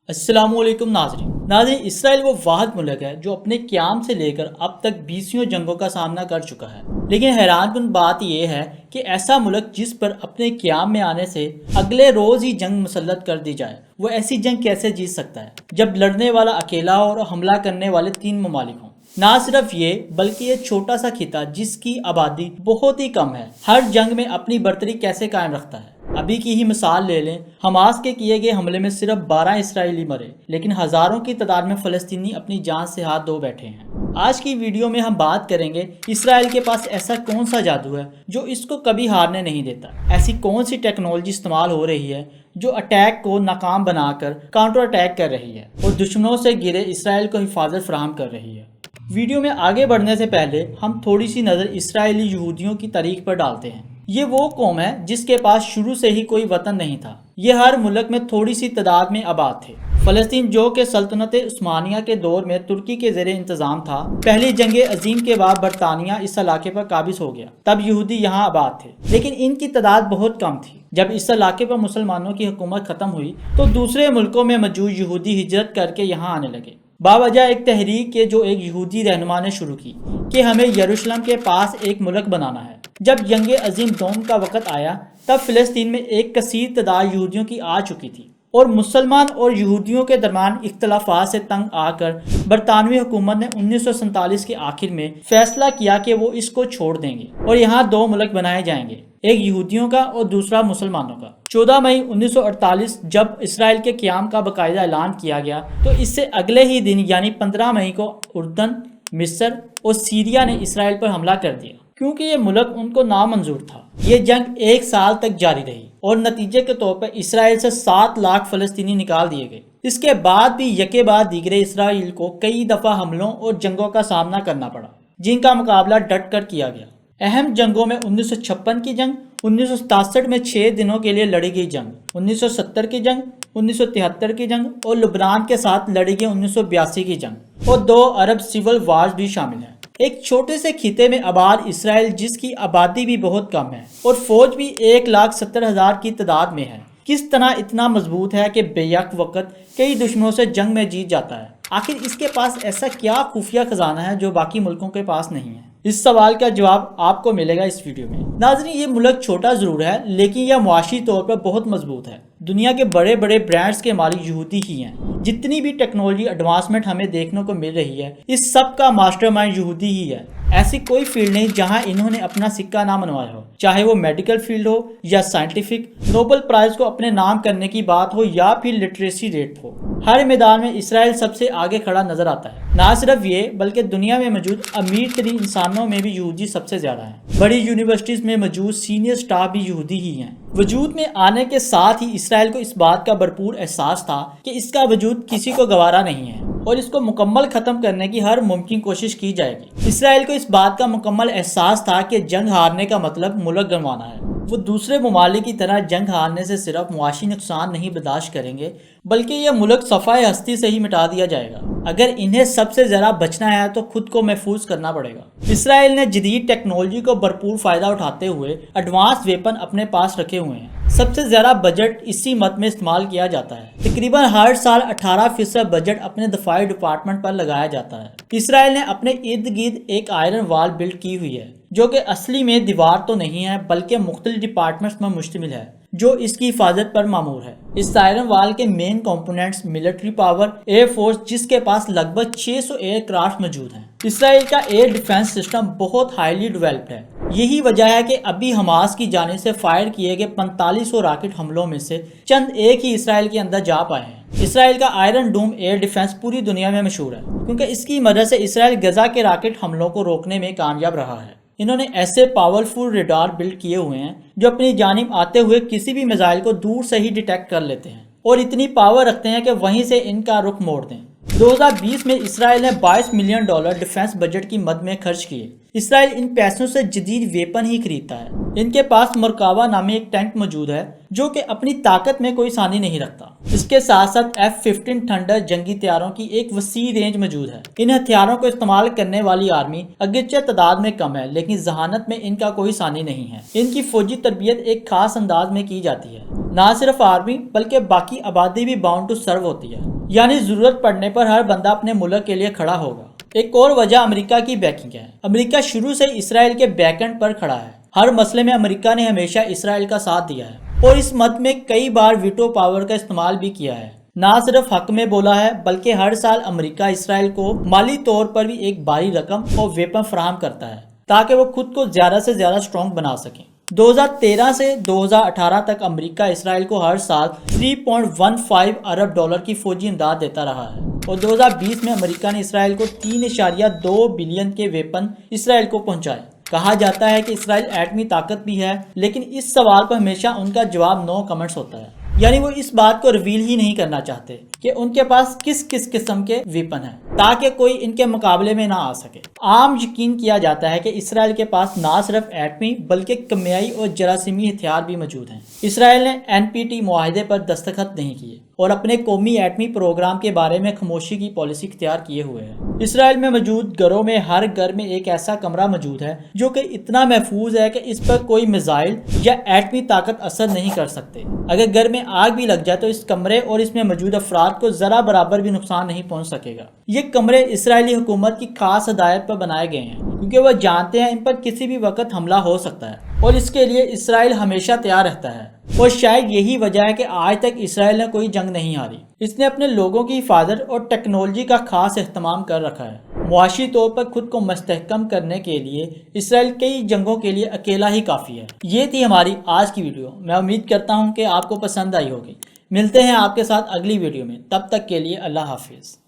السلام علیکم ناظرین اسرائیل وہ واحد ملک ہے جو اپنے قیام سے لے کر اب تک 20 جنگوں کا سامنا کر چکا ہے، لیکن حیران کن بات یہ ہے کہ ایسا ملک جس پر اپنے قیام میں آنے سے اگلے روز ہی جنگ مسلط کر دی جائے، وہ ایسی جنگ کیسے جیت سکتا ہے جب لڑنے والا اکیلا ہو اور حملہ کرنے والے 3 ممالک ہوں۔ نہ صرف یہ بلکہ یہ چھوٹا سا خطہ جس کی آبادی بہت ہی کم ہے، ہر جنگ میں اپنی برتری کیسے قائم رکھتا ہے۔ ابھی کی ہی مثال لے لیں، حماس کے کیے گئے حملے میں صرف 12 اسرائیلی مرے، لیکن ہزاروں کی تعداد میں فلسطینی اپنی جان سے ہاتھ دھو بیٹھے ہیں۔ آج کی ویڈیو میں ہم بات کریں گے اسرائیل کے پاس ایسا کون سا جادو ہے جو اس کو کبھی ہارنے نہیں دیتا، ایسی کون سی ٹیکنالوجی استعمال ہو رہی ہے جو اٹیک کو ناکام بنا کر کاؤنٹر اٹیک کر رہی ہے اور دشمنوں سے گھرے اسرائیل کو حفاظت فراہم کر رہی ہے۔ ویڈیو میں آگے بڑھنے سے پہلے ہم تھوڑی سی نظر اسرائیلی یہودیوں کی تاریخ پر ڈالتے ہیں۔ یہ وہ قوم ہے جس کے پاس شروع سے ہی کوئی وطن نہیں تھا، یہ ہر ملک میں تھوڑی سی تعداد میں آباد تھے۔ فلسطین جو کہ سلطنت عثمانیہ کے دور میں ترکی کے زیر انتظام تھا، پہلی جنگ عظیم کے بعد برطانیہ اس علاقے پر قابض ہو گیا، تب یہودی یہاں آباد تھے، لیکن ان کی تعداد بہت کم تھی۔ جب اس علاقے پر مسلمانوں کی حکومت ختم ہوئی تو دوسرے ملکوں میں موجود یہودی ہجرت کر کے یہاں آنے لگے، باوجہ ایک تحریک کے جو ایک یہودی رہنما نے شروع کی کہ ہمیں یروشلم کے پاس ایک ملک بنانا ہے۔ جب جنگ عظیم دوم کا وقت آیا تب فلسطین میں ایک کثیر تعداد یہودیوں کی آ چکی تھی، اور مسلمان اور یہودیوں کے درمیان اختلافات سے تنگ آ کر برطانوی حکومت نے 1947 کے آخر میں فیصلہ کیا کہ وہ اس کو چھوڑ دیں گے اور یہاں 2 ملک بنائے جائیں گے، ایک یہودیوں کا اور دوسرا مسلمانوں کا۔ 14 مئی 1948 جب اسرائیل کے قیام کا باقاعدہ اعلان کیا گیا تو اس سے اگلے ہی دن یعنی 15 مئی کو اردن، مصر اور سیریا نے اسرائیل پر حملہ کر دیا، کیونکہ یہ ملک ان کو نامنظور تھا۔ یہ جنگ 1 سال تک جاری رہی اور نتیجے کے طور پر اسرائیل سے 7 لاکھ فلسطینی نکال دیے گئے۔ اس کے بعد بھی یکے بعد دیگرے اسرائیل کو کئی دفعہ حملوں اور جنگوں کا سامنا کرنا پڑا، جن کا مقابلہ ڈٹ کر کیا گیا۔ اہم جنگوں میں 1956 کی جنگ، 1967 میں 6 دنوں کے لیے لڑی گئی جنگ، 1970 کی جنگ، 1973 کی جنگ اور لبنان کے ساتھ لڑی گئی 1982 کی جنگ، اور 2 عرب سول وارز بھی شامل ہیں۔ ایک چھوٹے سے خطے میں آباد اسرائیل جس کی آبادی بھی بہت کم ہے اور فوج بھی 1,70,000 کی تعداد میں ہے، کس طرح اتنا مضبوط ہے کہ بیک وقت کئی دشمنوں سے جنگ میں جیت جاتا ہے؟ آخر اس کے پاس ایسا کیا خفیہ خزانہ ہے جو باقی ملکوں کے پاس نہیں ہے؟ اس سوال کا جواب آپ کو ملے گا اس ویڈیو میں۔ ناظرین، یہ ملک چھوٹا ضرور ہے لیکن یہ معاشی طور پر بہت مضبوط ہے۔ دنیا کے بڑے بڑے برانڈز کے مالک یہودی ہی ہیں۔ جتنی بھی ٹیکنالوجی ایڈوانسمنٹ ہمیں دیکھنے کو مل رہی ہے، اس سب کا ماسٹر مائنڈ یہودی ہی ہے۔ ایسی کوئی فیلڈ نہیں جہاں انہوں نے اپنا سکہ نہ منوایا ہو، چاہے وہ میڈیکل فیلڈ ہو یا سائنٹیفک، نوبل پرائز کو اپنے نام کرنے کی بات ہو یا پھر لٹریسی ریٹ ہو، ہر میدان میں اسرائیل سب سے آگے کھڑا نظر آتا ہے۔ نہ صرف یہ بلکہ دنیا میں موجود امیر ترین انسانوں میں بھی یہودی سب سے زیادہ ہیں۔ بڑی یونیورسٹیز میں موجود سینئر سٹاف بھی یہودی ہی ہیں۔ وجود میں آنے کے ساتھ ہی اسرائیل کو اس بات کا بھرپور احساس تھا کہ اس کا وجود کسی کو گوارا نہیں ہے اور اس کو مکمل ختم کرنے کی ہر ممکن کوشش کی جائے گی۔ اسرائیل کو اس بات کا مکمل احساس تھا کہ جنگ ہارنے کا مطلب ملک گنوانا ہے۔ وہ دوسرے ممالک کی طرح جنگ ہارنے سے صرف معاشی نقصان نہیں برداشت کریں گے، بلکہ یہ ملک صفحہ ہستی سے ہی مٹا دیا جائے گا۔ اگر انہیں سب سے ذرا بچنا ہے تو خود کو محفوظ کرنا پڑے گا۔ اسرائیل نے جدید ٹیکنالوجی کو بھرپور فائدہ اٹھاتے ہوئے ایڈوانس ویپن اپنے پاس رکھے ہوئے ہیں۔ سب سے زیادہ بجٹ اسی مد میں استعمال کیا جاتا ہے، تقریباً ہر سال 18% بجٹ اپنے دفاعی ڈپارٹمنٹ پر لگایا جاتا ہے۔ اسرائیل نے اپنے ارد گرد ایک آئرن وال بلڈ کی ہوئی ہے، جو کہ اصلی میں دیوار تو نہیں ہے بلکہ مختلف ڈپارٹمنٹس میں مشتمل ہے جو اس کی حفاظت پر مامور ہے۔ اس آئرن وال کے main components military power, air force جس کے پاس لگ بھگ 600 ایئر کرافٹ موجود ہیں۔ اسرائیل کا ایئر ڈیفنس سسٹم بہت ہائیلی ڈیولپڈ ہے۔ یہی وجہ ہے کہ ابھی حماس کی جانب سے فائر کیے گئے 4500 راکٹ حملوں میں سے چند ایک ہی اسرائیل کے اندر جا پائے ہیں۔ اسرائیل کا آئرن ڈوم ایئر ڈیفنس پوری دنیا میں مشہور ہے کیونکہ اس کی مدد سے اسرائیل غزہ کے راکٹ حملوں کو روکنے میں کامیاب رہا ہے۔ انہوں نے ایسے پاورفل ریڈار بلڈ کیے ہوئے ہیں جو اپنی جانب آتے ہوئے کسی بھی میزائل کو دور سے ہی ڈیٹیکٹ کر لیتے ہیں اور اتنی پاور رکھتے ہیں کہ وہیں سے ان کا رخ موڑ دیں۔ 2020 میں اسرائیل نے $22 ملین ڈیفنس بجٹ کی مد میں خرچ کیے، اسرائیل ان پیسوں سے جدید ویپن ہی خریدتا ہے۔ ان کے پاس مرکاوا نامی ایک ٹینک موجود ہے جو کہ اپنی طاقت میں کوئی ثانی نہیں رکھتا۔ اس کے ساتھ ساتھ F-15 تھنڈر جنگی طیاروں کی ایک وسیع رینج موجود ہے۔ ان ہتھیاروں کو استعمال کرنے والی آرمی اگرچہ تعداد میں کم ہے لیکن ذہانت میں ان کا کوئی ثانی نہیں ہے۔ ان کی فوجی تربیت ایک خاص انداز میں کی جاتی ہے۔ نہ صرف آرمی بلکہ باقی آبادی بھی باؤنڈ ٹو سرو ہوتی ہے، یعنی ضرورت پڑنے پر ہر بندہ اپنے ملک کے لیے کھڑا ہوگا۔ ایک اور وجہ امریکہ کی بیکنگ ہے۔ امریکہ شروع سے اسرائیل کے بیک اینڈ پر کھڑا ہے۔ ہر مسئلے میں امریکہ نے ہمیشہ اسرائیل کا ساتھ دیا ہے اور اس مد میں کئی بار ویٹو پاور کا استعمال بھی کیا ہے۔ نہ صرف حق میں بولا ہے بلکہ ہر سال امریکہ اسرائیل کو مالی طور پر بھی ایک بھاری رقم اور ویپن فراہم کرتا ہے تاکہ وہ خود کو زیادہ سے زیادہ اسٹرانگ بنا سکیں۔ 2013 سے 2018 تک امریکہ اسرائیل کو ہر سال 3.15 ارب ڈالر کی فوجی امداد دیتا رہا ہے اور 2020 میں امریکہ نے اسرائیل کو 3.2 بلین کے ویپن اسرائیل کو پہنچائے۔ کہا جاتا ہے کہ اسرائیل ایٹمی طاقت بھی ہے لیکن اس سوال پر ہمیشہ ان کا جواب نو کمنٹس ہوتا ہے، یعنی وہ اس بات کو ریویل ہی نہیں کرنا چاہتے کہ ان کے پاس کس قسم کے ویپن ہیں تاکہ کوئی ان کے مقابلے میں نہ آ سکے۔ عام یقین کیا جاتا ہے کہ اسرائیل کے پاس نہ صرف ایٹمی بلکہ کیمیائی اور جراثیمی ہتھیار بھی موجود ہیں۔ اسرائیل نے NPT معاہدے پر دستخط نہیں کیے اور اپنے قومی ایٹمی پروگرام کے بارے میں خاموشی کی پالیسی اختیار کیے ہوئے ہے۔ اسرائیل میں موجود گھروں میں ہر گھر میں ایک ایسا کمرہ موجود ہے جو کہ اتنا محفوظ ہے کہ اس پر کوئی میزائل یا ایٹمی طاقت اثر نہیں کر سکتے۔ اگر گھر میں آگ بھی لگ جائے تو اس کمرے اور اس میں موجود افراد کو ذرا برابر بھی نقصان نہیں پہنچ سکے گا۔ یہ کمرے اسرائیلی حکومت کی خاص ہدایت پر بنائے گئے ہیں کیونکہ وہ جانتے ہیں ان پر کسی بھی وقت حملہ ہو سکتا ہے اور اس کے لیے اسرائیل ہمیشہ تیار رہتا ہے۔ اور شاید یہی وجہ ہے کہ آج تک اسرائیل نے کوئی جنگ نہیں ہاری۔ اس نے اپنے لوگوں کی حفاظت اور ٹیکنالوجی کا خاص اہتمام کر رکھا ہے۔ معاشی طور پر خود کو مستحکم کرنے کے لیے اسرائیل کئی جنگوں کے لیے اکیلا ہی کافی ہے۔ یہ تھی ہماری آج کی ویڈیو۔ میں امید کرتا ہوں کہ آپ کو پسند آئی ہوگی۔ ملتے ہیں آپ کے ساتھ اگلی ویڈیو میں، تب تک کے لیے اللہ حافظ۔